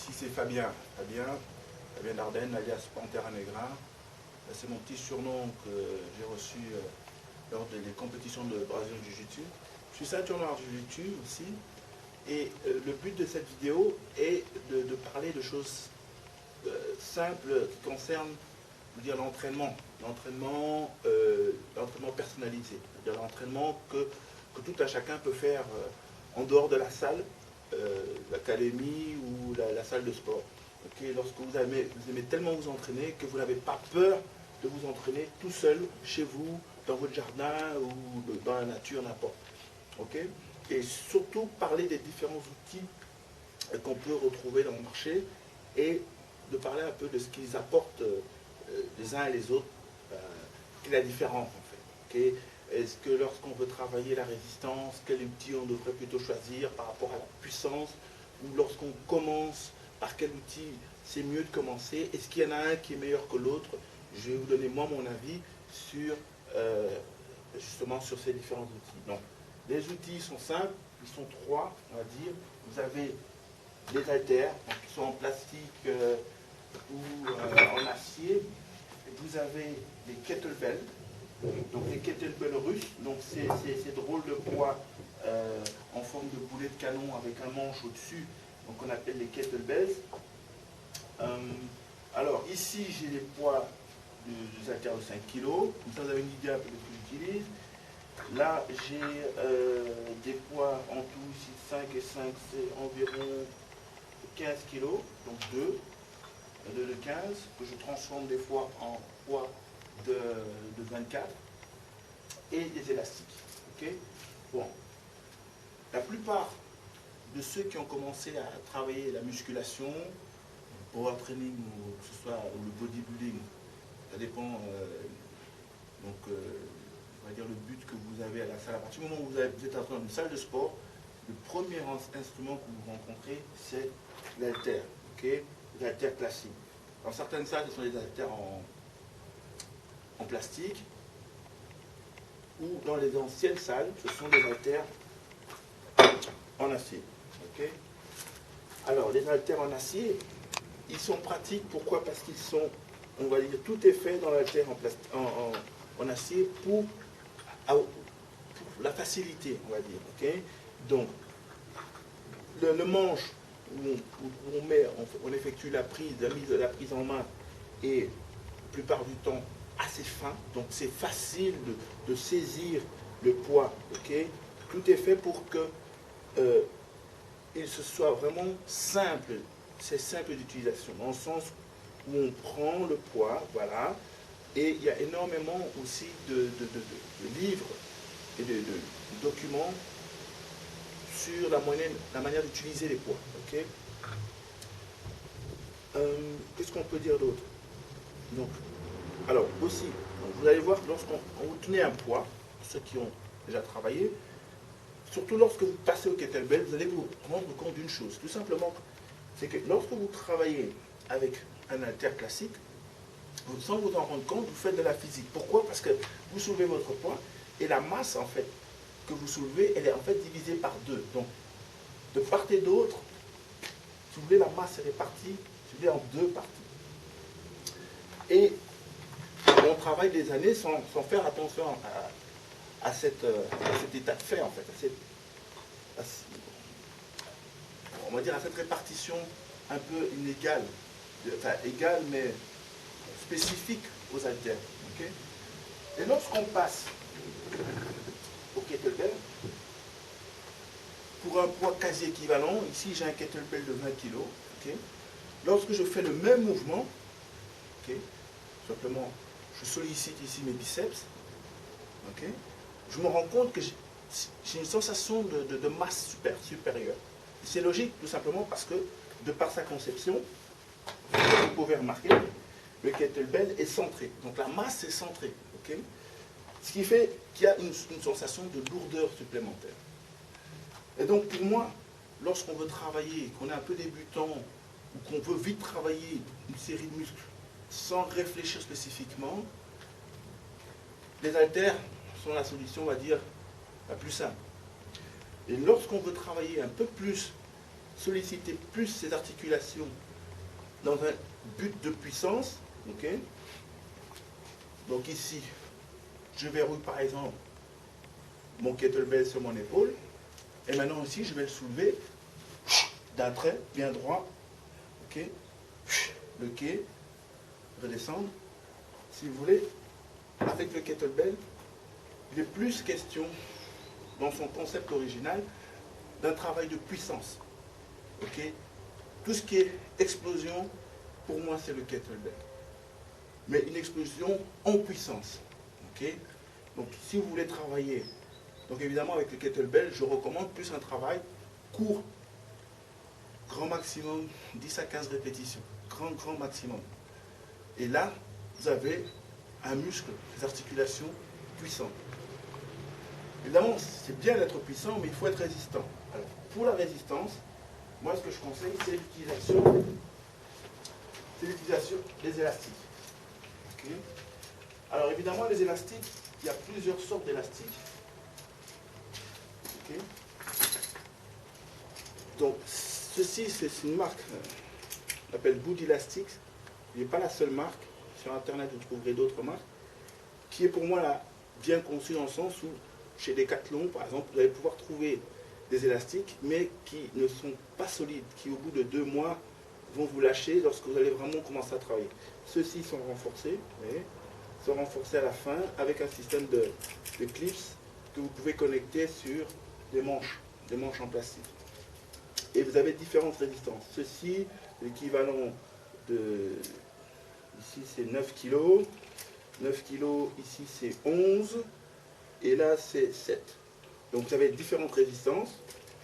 Ici c'est Fabien Dardenne, alias Pantera Negra. C'est mon petit surnom que j'ai reçu lors des compétitions de Brazilian Jiu-Jitsu. Je suis ceinture noire Jiu-Jitsu aussi. Et le but de cette vidéo est de parler de choses simples qui concernent l'entraînement. L'entraînement personnalisé. C'est-à-dire l'entraînement que tout un chacun peut faire en dehors de la salle, l'académie ou la salle de sport. Okay, lorsque vous aimez tellement vous entraîner que vous n'avez pas peur de vous entraîner tout seul, chez vous, dans votre jardin ou dans la nature, n'importe. Okay? Et surtout parler des différents outils qu'on peut retrouver dans le marché et de parler un peu de ce qu'ils apportent les uns et les autres, quelle est la différence en fait. Okay? Est-ce que lorsqu'on veut travailler la résistance, quel outil on devrait plutôt choisir par rapport à la puissance, ou lorsqu'on commence, par quel outil c'est mieux de commencer? Est-ce qu'il y en a un qui est meilleur que l'autre? Je vais vous donner moi mon avis sur justement sur ces différents outils. Donc, les outils sont simples, ils sont trois, on va dire. Vous avez les haltères, qui sont en plastique ou en acier. Et vous avez les kettlebells, donc les kettlebells russes, donc ces drôles de poids en forme de boulet de canon avec un manche au-dessus, donc on appelle les kettlebells. Alors ici j'ai les poids des haltères de 5 kg, comme ça vous avez une idée un peu de ce que j'utilise. Là j'ai des poids en tout, ici 5 et 5 c'est environ 15 kg, donc 2 de 15, que je transforme des fois en poids de 24, et des élastiques. Okay? Bon. La plupart de ceux qui ont commencé à travailler la musculation, le power training ou que ce soit ou le bodybuilding, ça dépend on va dire le but que vous avez à la salle. À partir du moment où vous êtes dans une salle de sport, le premier instrument que vous rencontrez, c'est l'haltère, okay? L'haltère classique. Dans certaines salles, ce sont des haltères en plastique, ou dans les anciennes salles, ce sont des haltères en acier. Okay? Alors, les haltères en acier, ils sont pratiques. Pourquoi? Parce qu'ils sont, on va dire, tout est fait dans l'haltère en acier pour la facilité, on va dire. Okay? Donc, le manche où on effectue la prise en main est, la plupart du temps, assez fin. Donc, c'est facile de saisir le poids. Okay? Tout est fait pour que il se soit vraiment simple. C'est simple d'utilisation, dans le sens où on prend le poids, voilà, et il y a énormément aussi de livres et de documents sur la manière d'utiliser les poids. Okay? Qu'est-ce qu'on peut dire d'autre? Donc, alors aussi, donc vous allez voir que lorsqu'on vous tenez un poids, ceux qui ont déjà travaillé, surtout lorsque vous passez au kettlebell, vous allez vous rendre compte d'une chose, tout simplement, c'est que lorsque vous travaillez avec un haltère classique, sans vous en rendre compte, vous faites de la physique. Pourquoi? Parce que vous soulevez votre poids et la masse, en fait, que vous soulevez, elle est en fait divisée par deux. Donc, de part et d'autre, si vous voulez, la masse est répartie, si vous voulez, en deux parties. Et on travaille des années sans faire attention à cet état de fait, en fait, on va dire à cette répartition un peu inégale, enfin égale mais spécifique aux haltères. Okay? Et lorsqu'on passe au kettlebell, pour un poids quasi équivalent, ici j'ai un kettlebell de 20 kg, okay? Lorsque je fais le même mouvement, okay? Simplement je sollicite ici mes biceps, okay? Je me rends compte que j'ai une sensation de masse supérieure. C'est logique, tout simplement parce que, de par sa conception, vous pouvez remarquer, le kettlebell est centré. Donc la masse est centrée. Okay? Ce qui fait qu'il y a une sensation de lourdeur supplémentaire. Et donc pour moi, lorsqu'on veut travailler, qu'on est un peu débutant, ou qu'on veut vite travailler une série de muscles, sans réfléchir spécifiquement, les haltères sont la solution, on va dire, la plus simple. Et lorsqu'on veut travailler un peu plus solliciter plus ces articulations dans un but de puissance. Ok. Donc ici, je verrouille par exemple mon kettlebell sur mon épaule. Et maintenant aussi, je vais le soulever d'un trait bien droit. Ok. Le quai, redescendre. Si vous voulez, avec le kettlebell, il est plus question, dans son concept original, d'un travail de puissance. Ok. Tout ce qui est explosion, pour moi, c'est le kettlebell. Mais une explosion en puissance. Ok. Donc, si vous voulez travailler, donc évidemment, avec le kettlebell, je recommande plus un travail court. Grand maximum, 10 à 15 répétitions. Grand maximum. Et là, vous avez un muscle, des articulations puissantes. Évidemment, c'est bien d'être puissant, mais il faut être résistant. Alors, pour la résistance, moi, ce que je conseille, c'est l'utilisation des élastiques. Okay. Alors, évidemment, les élastiques, il y a plusieurs sortes d'élastiques. Okay. Donc, ceci, c'est une marque, on appelle Bud Elastics. Il n'est pas la seule marque. Sur Internet, vous trouverez d'autres marques, qui est pour moi là, bien conçue dans le sens où, chez Decathlon, par exemple, vous allez pouvoir trouver des élastiques, mais qui ne sont pas solides, qui au bout de 2 mois vont vous lâcher lorsque vous allez vraiment commencer à travailler. Ceux-ci sont renforcés, sont renforcés à la fin avec un système de clips que vous pouvez connecter sur des manches en plastique. Et vous avez différentes résistances. Ceci, l'équivalent de... Ici, c'est 9 kg. 9 kg, ici, c'est 11. Et là, c'est 7. Donc, vous avez différentes résistances,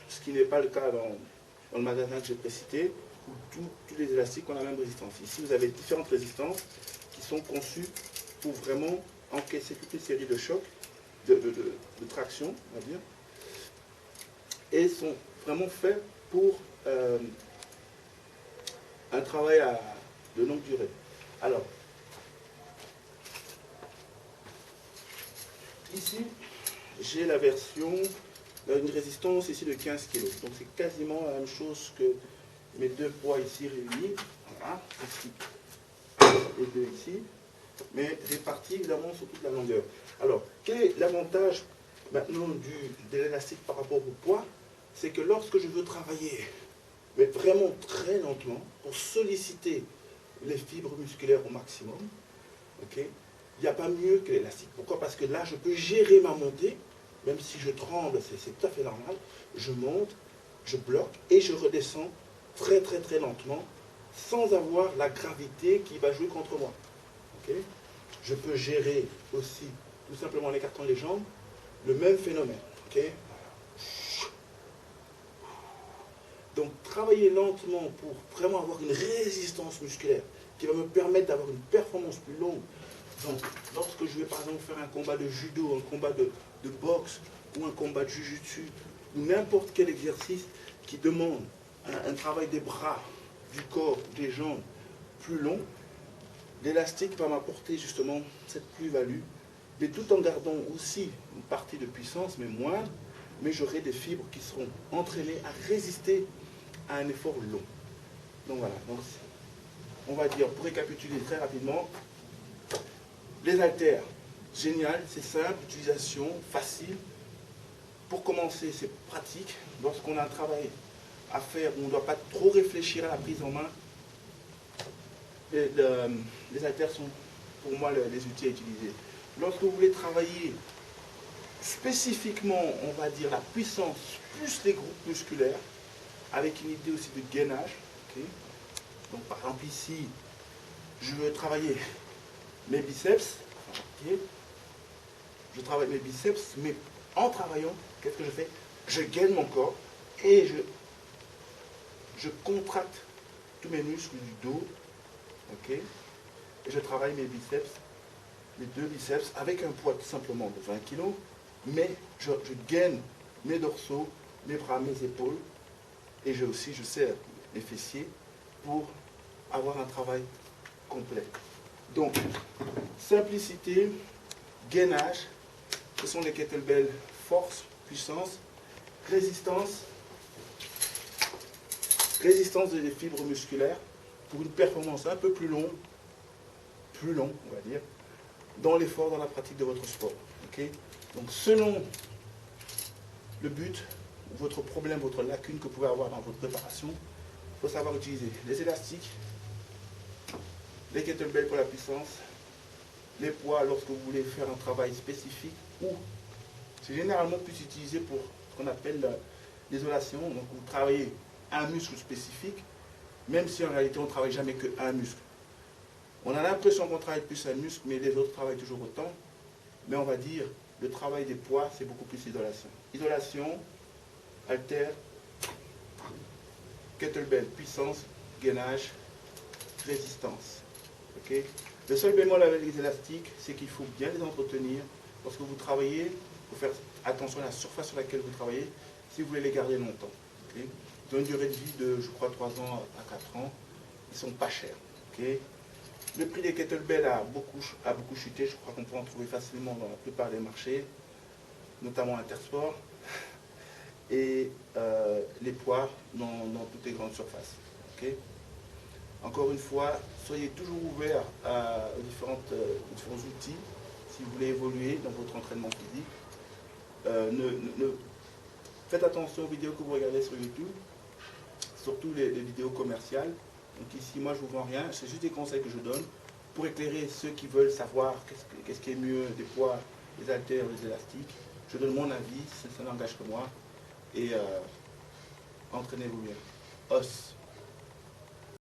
ce qui n'est pas le cas dans le magasin que j'ai précité, où tous les élastiques ont la même résistance. Ici, vous avez différentes résistances qui sont conçues pour vraiment encaisser toute une série de chocs, de traction, on va dire, et sont vraiment faits pour un travail de longue durée. Alors, ici, j'ai la version, une résistance ici de 15 kg. Donc c'est quasiment la même chose que mes 2 poids ici réunis. Voilà, ici et 2 ici, mais répartis évidemment sur toute la longueur. Alors, quel est l'avantage maintenant de l'élastique par rapport au poids? C'est que lorsque je veux travailler, mais vraiment très lentement, pour solliciter les fibres musculaires au maximum, okay, il n'y a pas mieux que l'élastique. Pourquoi? Parce que là, je peux gérer ma montée, même si je tremble, c'est tout à fait normal. Je monte, je bloque et je redescends très lentement, sans avoir la gravité qui va jouer contre moi. Okay. Je peux gérer aussi, tout simplement en écartant les jambes, le même phénomène. Okay. Donc, travailler lentement pour vraiment avoir une résistance musculaire qui va me permettre d'avoir une performance plus longue. Donc, lorsque je vais par exemple faire un combat de judo, un combat de boxe ou un combat de jujutsu, ou n'importe quel exercice qui demande un travail des bras, du corps, des jambes plus long, l'élastique va m'apporter justement cette plus-value, mais tout en gardant aussi une partie de puissance, mais moindre, mais j'aurai des fibres qui seront entraînées à résister à un effort long. Donc voilà, donc, on va dire, pour récapituler très rapidement, les haltères, génial, c'est simple, utilisation facile. Pour commencer, c'est pratique. Lorsqu'on a un travail à faire où on ne doit pas trop réfléchir à la prise en main, les haltères sont pour moi les outils à utiliser. Lorsque vous voulez travailler spécifiquement, on va dire, la puissance plus les groupes musculaires, avec une idée aussi de gainage. Okay. Donc par exemple ici, je veux travailler mes biceps. Okay. Je travaille mes biceps, mais en travaillant, qu'est-ce que je fais? Je gaine mon corps et je contracte tous mes muscles du dos. Okay. Et je travaille mes biceps, mes 2 biceps, avec un poids tout simplement de 20 kg, mais je gaine mes dorsaux, mes bras, mes épaules, et je serre les fessiers pour avoir un travail complet. Donc, simplicité, gainage, ce sont les kettlebells force, puissance, résistance, résistance des fibres musculaires pour une performance un peu plus longue, on va dire, dans l'effort, dans la pratique de votre sport. Okay? Donc selon le but, votre problème, votre lacune que vous pouvez avoir dans votre préparation, il faut savoir utiliser les élastiques, les kettlebells pour la puissance, les poids lorsque vous voulez faire un travail spécifique, ou c'est généralement plus utilisé pour ce qu'on appelle l'isolation. Donc vous travaillez un muscle spécifique, même si en réalité on ne travaille jamais qu'un muscle. On a l'impression qu'on travaille plus un muscle, mais les autres travaillent toujours autant. Mais on va dire, le travail des poids, c'est beaucoup plus isolation. Isolation, haltère, kettlebell, puissance, gainage, résistance. Okay? Le seul bémol avec les élastiques, c'est qu'il faut bien les entretenir. Lorsque vous travaillez, il faut faire attention à la surface sur laquelle vous travaillez, si vous voulez les garder longtemps. Okay? Ils ont une durée de vie de, je crois, 3 ans à 4 ans. Ils ne sont pas chers. Okay? Le prix des kettlebells a beaucoup chuté. Je crois qu'on peut en trouver facilement dans la plupart des marchés, notamment Intersport. Et les poids dans toutes les grandes surfaces. Okay? Encore une fois, soyez toujours ouverts aux différents outils si vous voulez évoluer dans votre entraînement physique. Faites attention aux vidéos que vous regardez sur YouTube, surtout les vidéos commerciales. Donc ici, moi, je ne vous vends rien, c'est juste des conseils que je donne pour éclairer ceux qui veulent savoir qu'est-ce qui est mieux, des poids, des haltères, des élastiques. Je donne mon avis, ça n'engage que moi. Et entraînez-vous bien. Os.